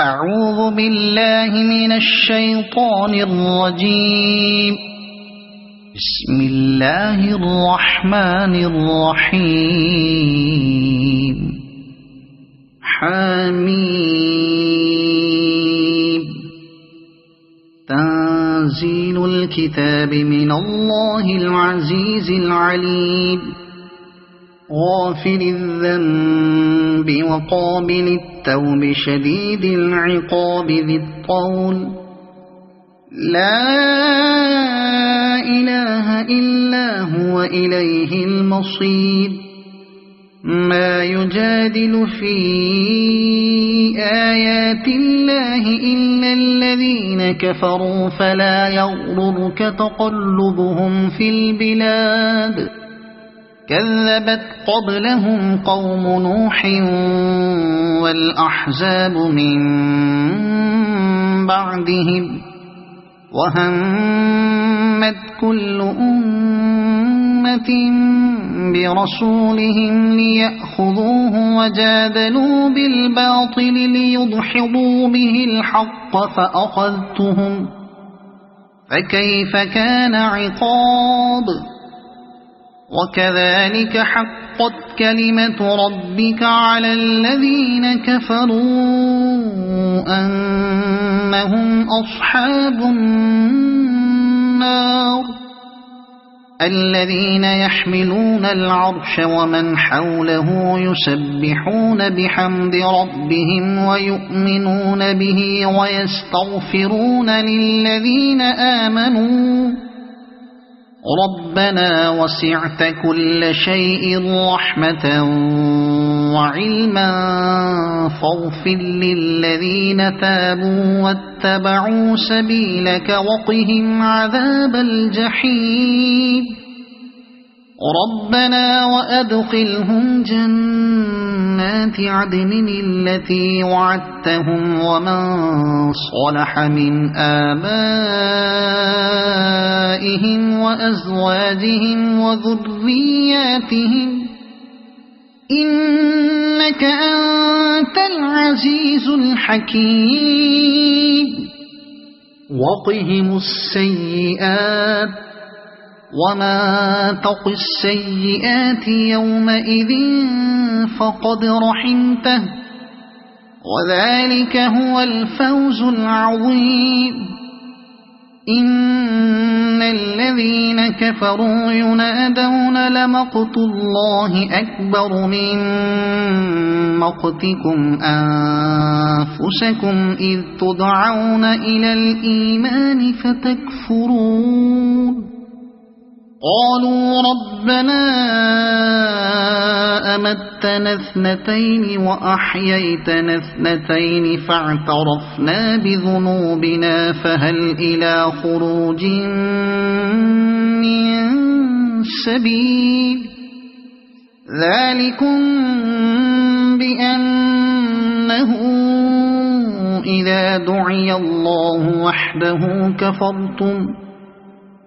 أعوذ بالله من الشيطان الرجيم. بسم الله الرحمن الرحيم. حميم. تنزيل الكتاب من الله العزيز العليم. غافر الذنب وقابل التوب شديد العقاب ذي الطول. لا إله إلا هو إليه المصير. ما يجادل في آيات الله إلا الذين كفروا فلا يغررك تقلبهم في البلاد. كذبت قبلهم قوم نوح والأحزاب من بعدهم. وهمت كل أمة برسولهم ليأخذوه وجادلوا بالباطل ليدحضوا به الحق فأخذتهم فكيف كان عقاب. وكذلك حقت كلمة ربك على الذين كفروا أنهم أصحاب النار. الذين يحملون العرش ومن حوله يسبحون بحمد ربهم ويؤمنون به ويستغفرون للذين آمنوا ربنا وسعت كل شيء رحمة وعلما فاغفر للذين تابوا واتبعوا سبيلك وقهم عذاب الجحيم. ربنا وأدخلهم جنات عدن التي وعدتهم ومن صلح من آبائهم وأزواجهم وذرياتهم إنك أنت العزيز الحكيم. وقهم السيئات وما تق السيئات يومئذ فقد رحمته وذلك هو الفوز العظيم. إن الذين كفروا ينادون لمقت الله أكبر من مقتكم أنفسكم إذ تدعون إلى الإيمان فتكفرون. قالوا ربنا أمتنا اثنتين وأحييتنا اثنتين فاعترفنا بذنوبنا فهل إلى خروج من سبيل. ذلكم بأنه إذا دعي الله وحده كفرتم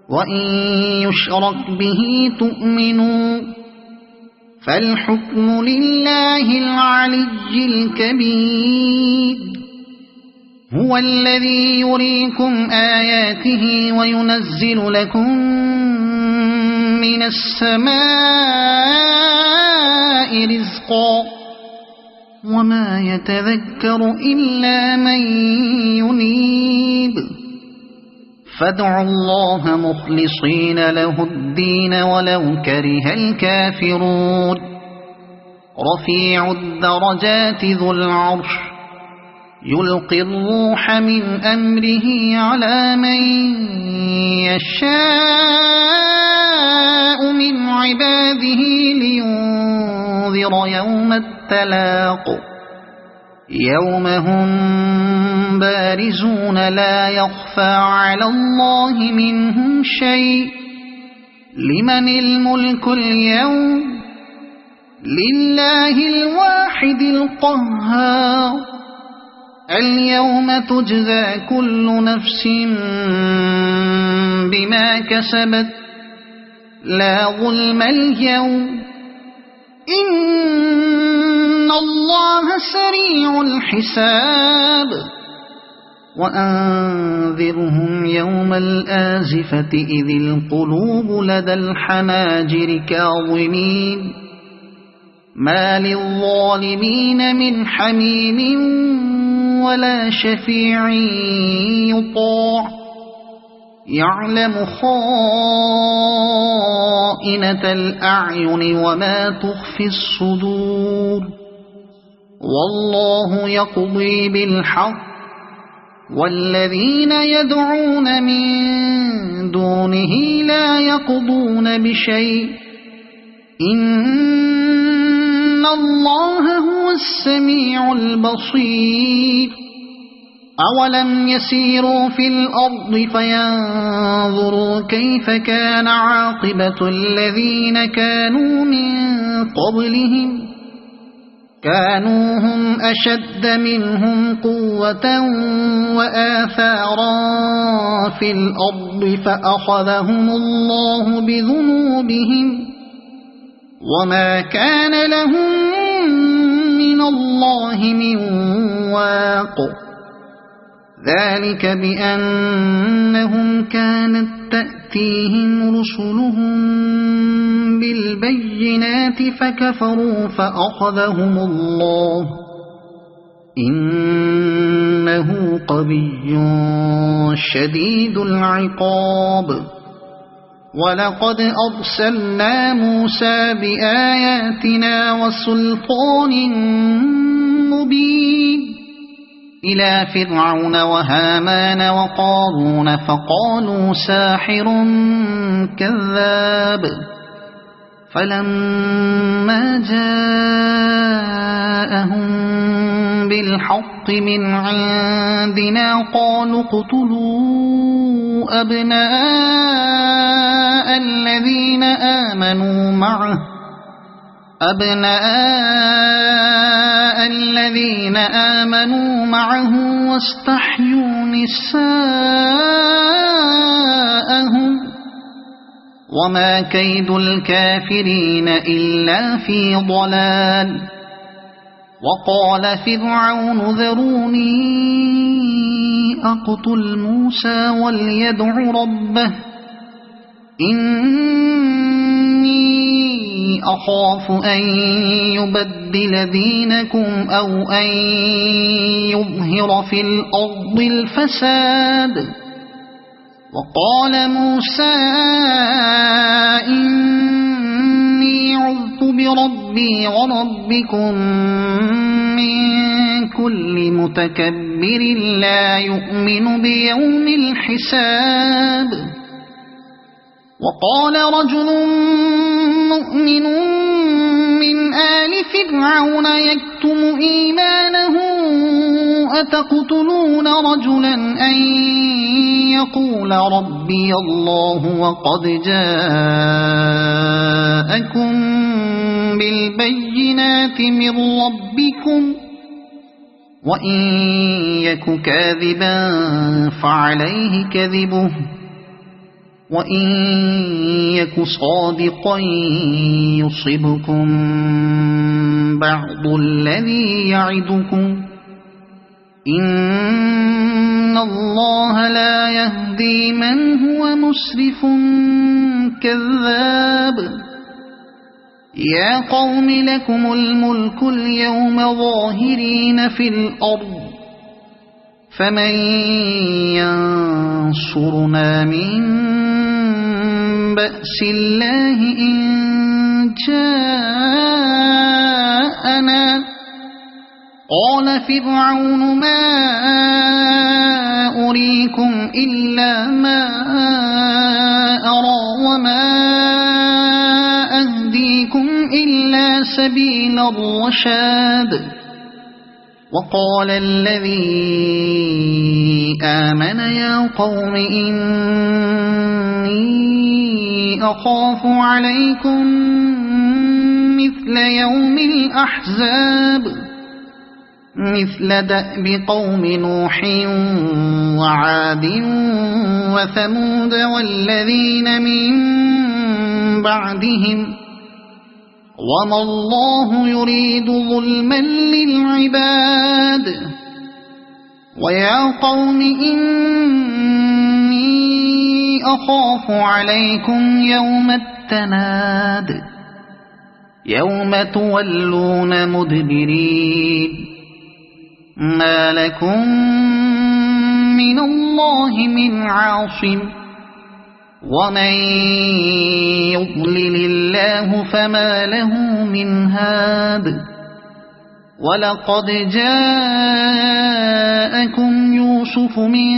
وإن يشرك به تؤمنوا فالحكم لله العلي الكبير. هو الذي يريكم آياته وينزل لكم من السماء رزقا وما يتذكر إلا من ينيب. فادعوا الله مخلصين له الدين ولو كره الكافرون. رفيع الدرجات ذو العرش يلقي الروح من أمره على من يشاء من عباده لينذر يوم التلاق. يوم هم بارزون لا يخفى على الله منهم شيء. لمن الملك اليوم؟ لله الواحد القهار. اليوم تجزى كل نفس بما كسبت لا ظلم اليوم إن الله سريع الحساب وأنذرهم يوم الآزفة إذ القلوب لدى الحناجر كاظمين ما للظالمين من حميم ولا شفيع يطاع يعلم خائنة الأعين وما تخفي الصدور والله يقضي بالحق والذين يدعون من دونه لا يقضون بشيء إن الله هو السميع البصير أولم يسيروا في الأرض فينظروا كيف كان عاقبة الذين كانوا من قبلهم كانوا هم أشد منهم قوة وآثارا في الأرض فأخذهم الله بذنوبهم وما كان لهم من الله من واق ذلك بأنهم كانت تأتيهم رسلهم بالبينات فكفروا فأخذهم الله إنه قوي شديد العقاب ولقد أرسلنا موسى بآياتنا وسلطان مبين إلى فرعون وهامان وقارون فقالوا ساحر كذاب فلما جاءهم بالحق من عندنا قالوا اقتلوا أبناء الذين آمنوا معه واستحيوا نساءهم وما كيد الكافرين إلا في ضلال وقال فرعون ذروني أقتل موسى وليدع ربه إني أخاف أن يبدل دينكم أو أن يظهر في الأرض الفساد وقال موسى إني عذت بربي وربكم من كل متكبر لا يؤمن بيوم الحساب وقال رجل مؤمن من آل فرعون يكتم إيمانه أتقتلون رجلا أن يقول ربي الله وقد جاءكم بالبينات من ربكم وإن يك كاذبا فعليه كذبه وإن يك صادقا يصبكم بعض الذي يعدكم إن الله لا يهدي من هو مسرف كذاب يا قوم لكم الملك اليوم ظاهرين في الأرض فمن ينصرنا من بأس الله إن جاءنا قال فرعون ما أريكم إلا ما أرى وما أهديكم إلا سبيل الرشاد وقال الذي آمن يا قوم إني أخاف عليكم مثل يوم الأحزاب مثل دأب قوم نوح وعاد وثمود والذين من بعدهم وما الله يريد ظلما للعباد ويا قوم إني أخاف عليكم يوم التناد يوم تولون مدبرين ما لكم من الله من عاصم ومن يضلل الله فما له من هاد ولقد جاءكم يوسف من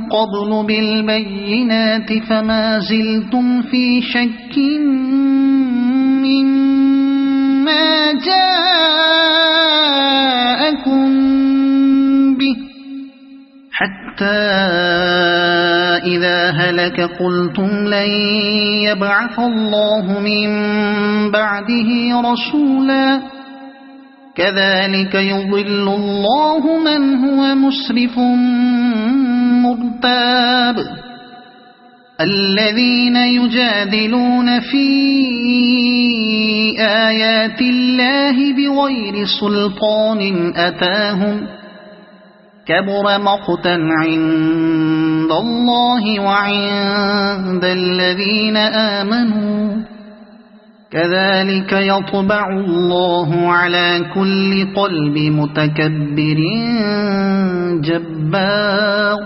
قبل بالبينات فما زلتم في شك مما جاءكم به حتى إذا هلك قلتم لن يبعث الله من بعده رسولا كذلك يضل الله من هو مسرف مرتاب الذين يجادلون في آيات الله بغير سلطان أتاهم كبر مقتا عند الله وعند الذين آمنوا كذلك يطبع الله على كل قلب متكبر جبار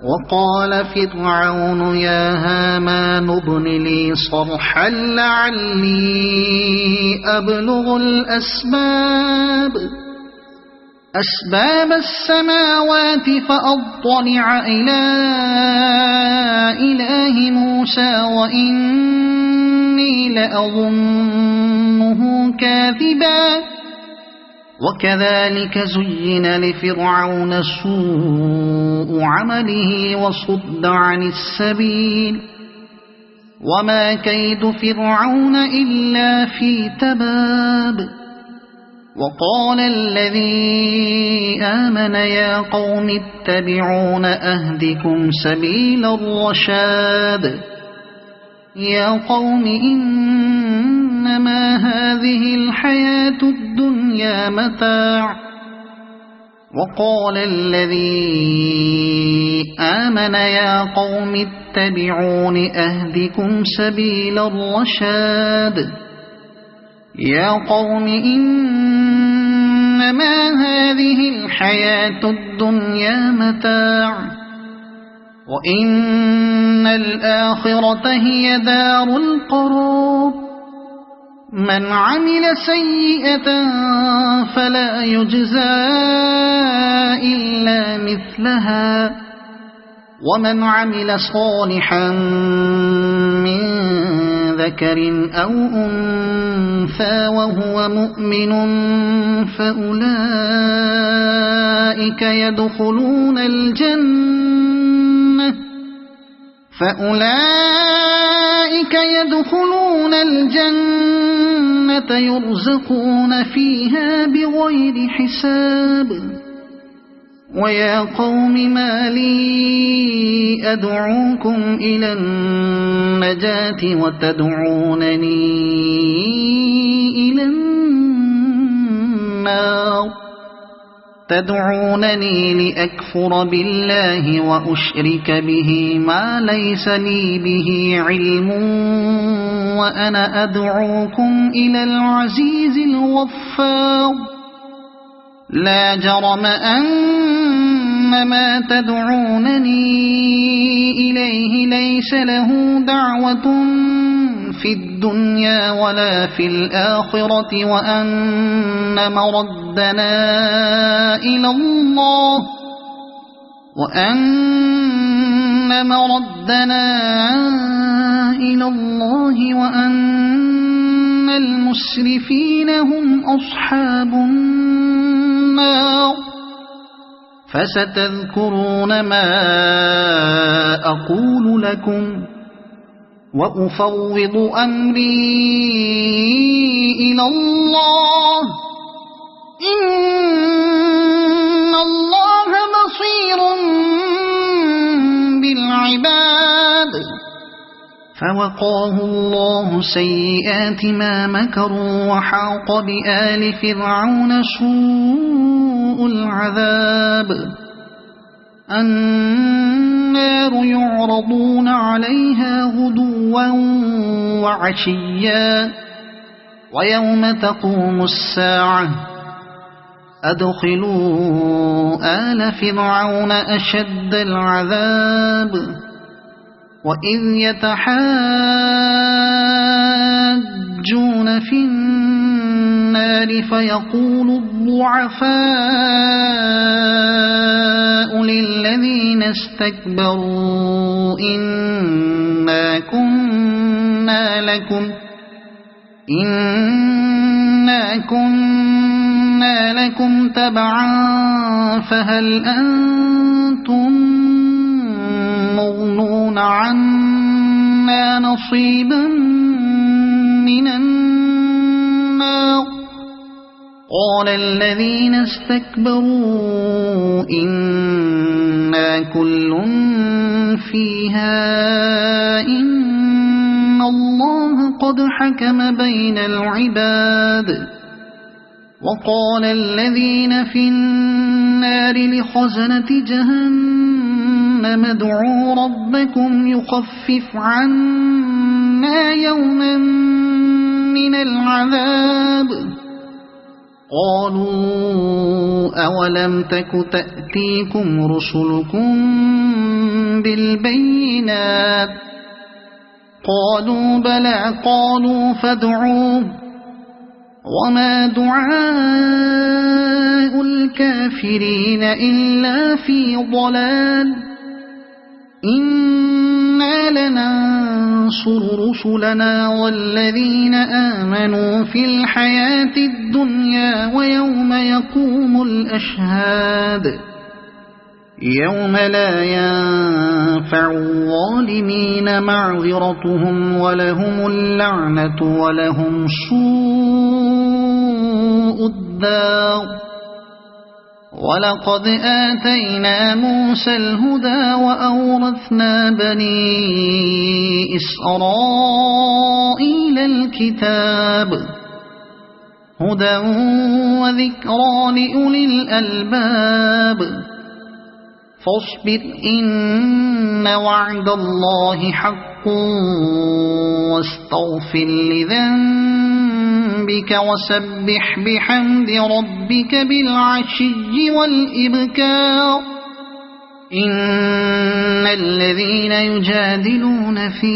وقال فرعون يا هامان ابن لي صرحا لعلي أبلغ أسباب السماوات فأطلع إلى إله موسى وإني لأظنه كاذبا وكذلك زين لفرعون سوء عمله وصد عن السبيل وما كيد فرعون إلا في تباب وقال الذي آمن يا قوم اتبعون أهدكم سبيل الرشاد يا قوم إنما هذه الحياة الدنيا متاع وقال الذي آمن يا قوم اتبعون أهدكم سبيل الرشاد يا قوم إنما هذه الحياة الدنيا متاع وإن الآخرة هي دار القرار من عمل سيئة فلا يجزى إلا مثلها ومن عمل صالحا من ذكر أو أنثى وهو مؤمن فأولئك يدخلون الجنة يرزقون فيها بغير حساب ويا قوم ما لي أدعوكم إلى النجاة وتدعونني إلى النار تدعونني لأكفر بالله وأشرك به ما ليس لي به علم وأنا أدعوكم إلى العزيز الغفار لا جرم أن ما تدعونني إليه ليس له دعوة في الدنيا ولا في الآخرة وأن مردنا إلى الله وأن المسرفين هم أصحاب النار فستذكرون ما أقول لكم وأفوض أمري إلى الله إن الله بصير بالعباد فوقاه الله سيئات ما مكروا وحاق بآل فرعون سوء العذاب النار يعرضون عليها غدوا وعشيا ويوم تقوم الساعة أدخلوا آل فرعون أشد العذاب وإذ يتحاجون في النار فيقول الضعفاء للذين استكبروا إنا كنا لكم تبعا فهل أنتم مغنون عنا نصيبا من النار قال الذين استكبروا إنا كل فيها إن الله قد حكم بين العباد وقال الذين في النار لخزنة جهنم ادعوا ربكم يخفف عنا يوما من العذاب قالوا أولم تك تأتيكم رسلكم بالبينات قالوا بلى قالوا فادعوه وما دعاء الكافرين إلا في ضلال إنا لننصر رسلنا والذين آمنوا في الحياة الدنيا ويوم يقوم الأشهاد يوم لا ينفع الظالمين معذرتهم ولهم اللعنة ولهم سوء الدار ولقد آتينا موسى الهدى وأورثنا بني إسرائيل الكتاب هدى وذكرى لأولي الألباب فاصبر إن وعد الله حق واستغفر لذنبك وسبح بحمد ربك بالعشي والإبكار إن الذين يجادلون في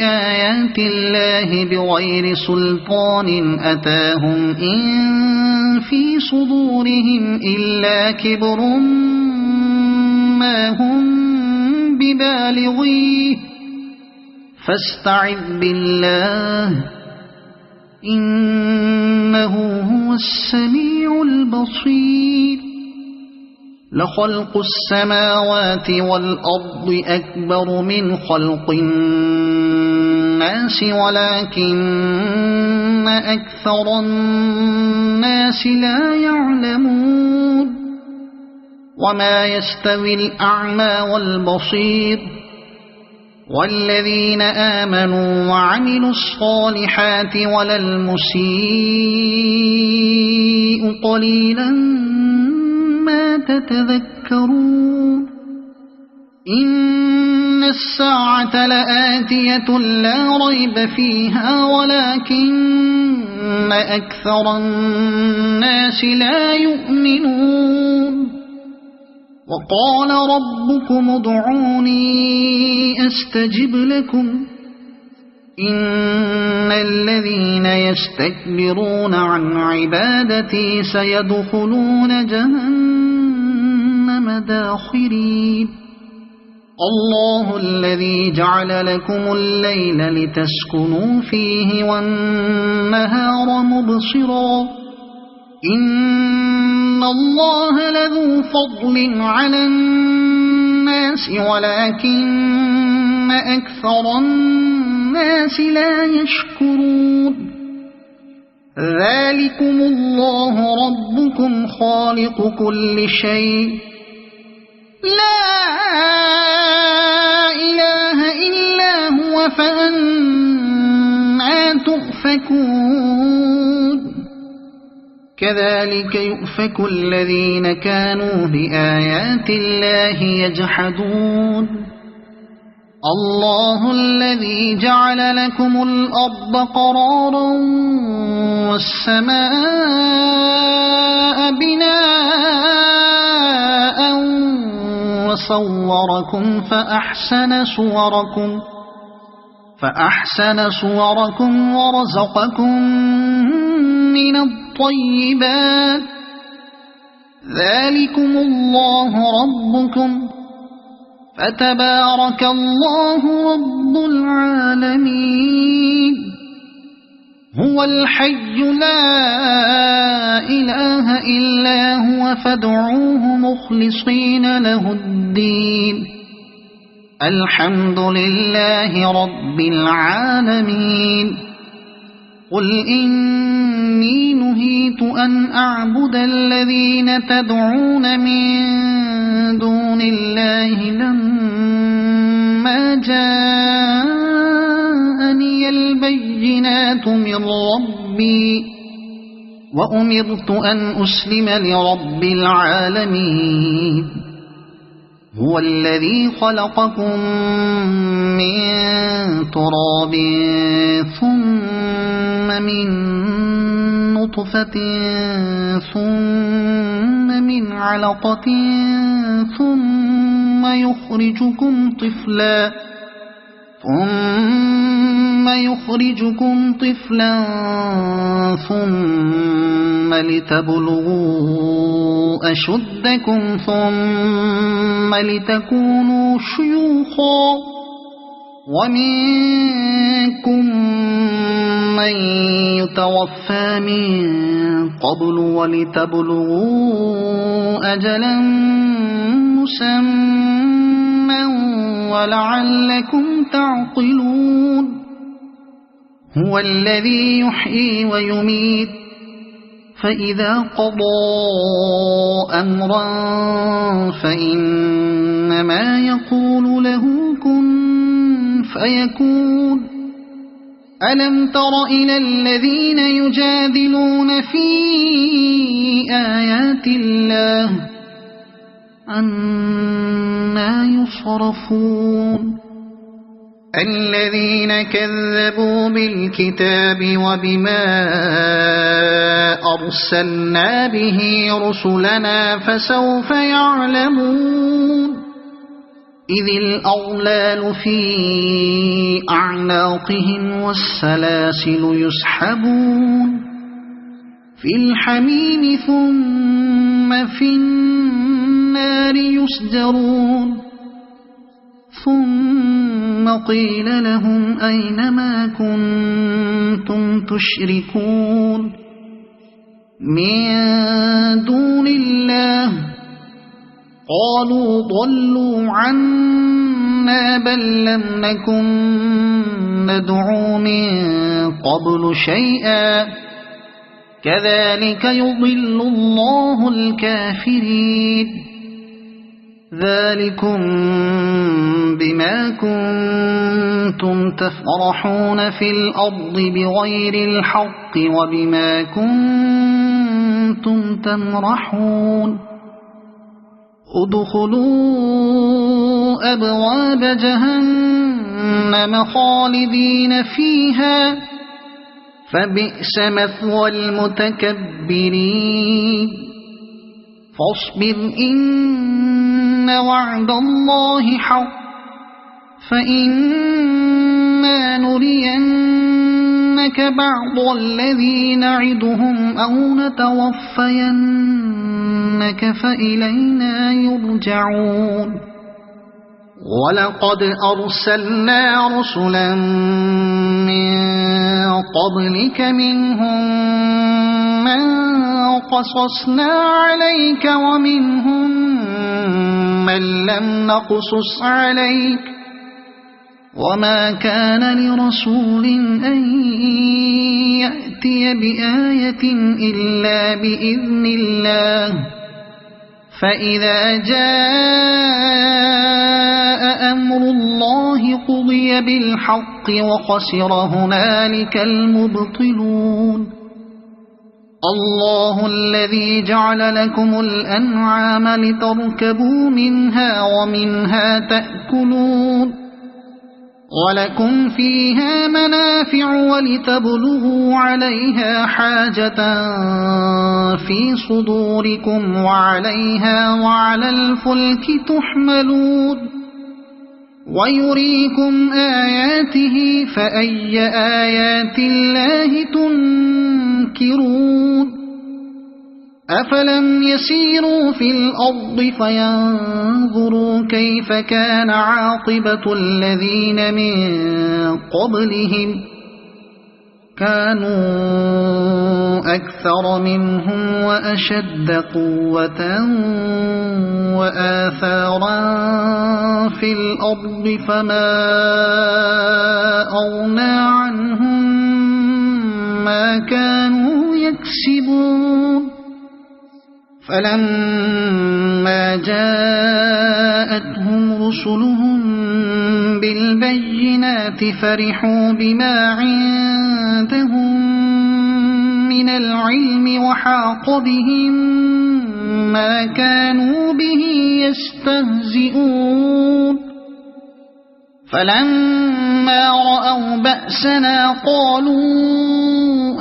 آيات الله بغير سلطان أتاهم إن في صدورهم إلا كبر ما هم ببالغيه فاستعذ بالله إنه هو السميع البصير لخلق السماوات والأرض أكبر من خلق الناس ولكن أكثر الناس لا يعلمون وما يستوي الأعمى والبصير والذين آمنوا وعملوا الصالحات ولا المسيء قليلا ما تتذكرون إن الساعة لآتية لا ريب فيها ولكن أكثر الناس لا يؤمنون وقال ربكم ادعوني أستجب لكم إن الذين يستكبرون عن عبادتي سيدخلون جهنم داخرين الله الذي جعل لكم الليل لتسكنوا فيه والنهار مبصرا إن الله لذو فضل على الناس ولكن أكثر الناس لا يشكرون ذلكم الله ربكم خالق كل شيء لا إله إلا فأنى تؤفكون كذلك يؤفك الذين كانوا بآيات الله يجحدون الله الذي جعل لكم الأرض قرارا والسماء بناء وصوركم فأحسن صوركم ورزقكم من الطيبات ذلكم الله ربكم فتبارك الله رب العالمين هو الحي لا إله إلا هو فادعوه مخلصين له الدين الحمد لله رب العالمين قل إني نهيت أن أعبد الذين تدعون من دون الله لما جاءني البينات من ربي وأمرت أن أسلم لرب العالمين هو الذي خلقكم من تراب ثم من نطفة ثم من علقة ثم يخرجكم طفلا ثم لتبلغوا أشدكم ثم لتكونوا شيوخا ومنكم من يتوفى من قبل ولتبلغوا أجلا مسمى ولعلكم تعقلون هو الذي يحيي ويميت فإذا قضى أمرا فإنما يقول له كن فيكون ألم تر إلى الذين يجادلون في آيات الله أنى يصرفون الذين كذبوا بالكتاب وبما أرسلنا به رسلنا فسوف يعلمون إذ الأغلال في أعناقهم والسلاسل يسحبون في الحميم ثم في النار يسجرون ثم قيل لهم أين ما كنتم تشركون من دون الله قالوا ضلوا عنا بل لم نكن ندعو من قبل شيئا كذلك يضل الله الكافرين ذلكم بما كنتم تفرحون في الأرض بغير الحق وبما كنتم تمرحون ادخلوا أبواب جهنم خالدين فيها فبئس مثوى المتكبرين فاصبر إن وعد الله حق فإما نرينك بعض الذي نعدهم أو نتوفينك فإلينا يرجعون ولقد أرسلنا رسلا من قبلك منهم من قصصنا عليك ومنهم من لم نقصص عليك وما كان لرسول أن يأتي بآية إلا بإذن الله فإذا جاء أمر الله قضي قضي بالحق وخسر هنالك المبطلون الله الذي جعل لكم الأنعام لتركبوا منها ومنها تأكلون ولكم فيها منافع ولتبلغوا عليها حاجة في صدوركم وعليها وعلى الفلك تحملون ويريكم آياته فأي آيات الله تنكرون أفلم يسيروا في الأرض فينظروا كيف كان عاقبة الذين من قبلهم كانوا أكثر منهم وأشد قوة وآثارا في الأرض فما أغنى عنهم ما كانوا يكسبون فلما جاءتهم رسلهم بالبينات فرحوا بما عندهم من العلم وحاق بهم ما كانوا به يستهزئون فلما رأوا بأسنا قالوا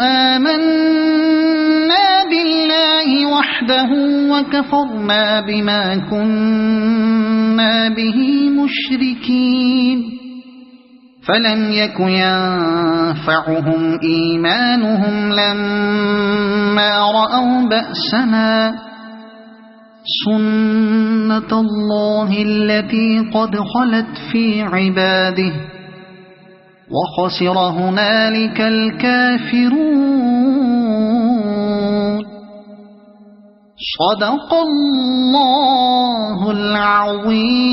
آمنا بالله وحده وكفرنا بما كنا به مشركين فلم يك ينفعهم إيمانهم لما رأوا بأسنا سنة الله التي قد خلت في عباده وخسر هنالك الكافرون صدق الله العظيم.